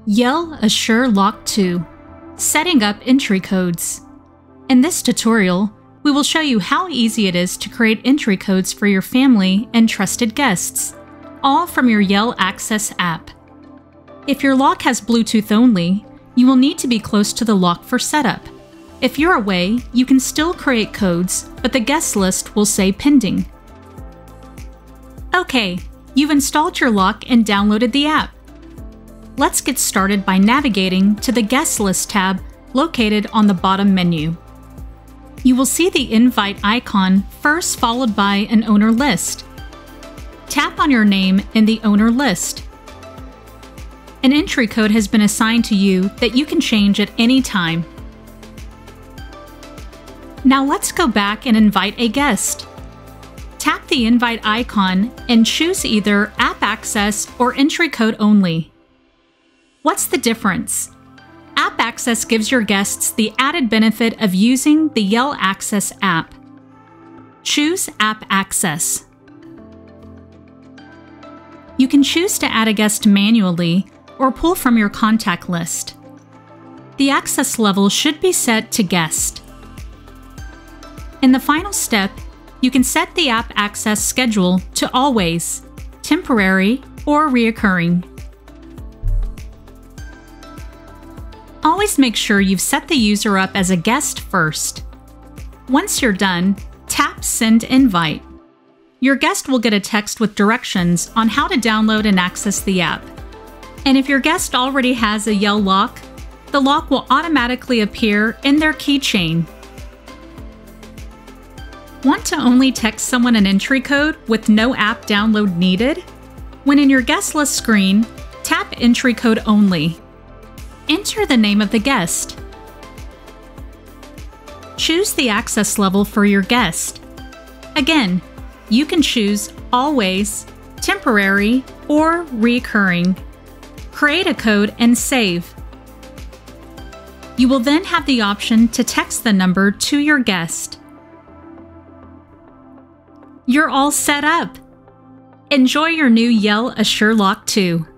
Yale Assure Lock 2 – Setting up entry codes. In this tutorial, we will show you how easy it is to create entry codes for your family and trusted guests, all from your Yale Access app. If your lock has Bluetooth only, you will need to be close to the lock for setup. If you're away, you can still create codes, but the guest list will say pending. Okay, you've installed your lock and downloaded the app. Let's get started by navigating to the Guest List tab located on the bottom menu. You will see the invite icon first, followed by an owner list. Tap on your name in the owner list. An entry code has been assigned to you that you can change at any time. Now let's go back and invite a guest. Tap the invite icon and choose either App Access or Entry Code Only. What's the difference? App Access gives your guests the added benefit of using the Yale Access app. Choose App Access. You can choose to add a guest manually or pull from your contact list. The access level should be set to Guest. In the final step, you can set the app access schedule to Always, Temporary, or Reoccurring. Always make sure you've set the user up as a guest first. Once you're done, tap Send Invite. Your guest will get a text with directions on how to download and access the app. And if your guest already has a Yale lock, the lock will automatically appear in their keychain. Want to only text someone an entry code with no app download needed? When in your guest list screen, tap Entry Code Only. Enter the name of the guest. Choose the access level for your guest. Again, you can choose Always, Temporary, or Recurring. Create a code and save. You will then have the option to text the number to your guest. You're all set up! Enjoy your new Yale Assure Lock 2.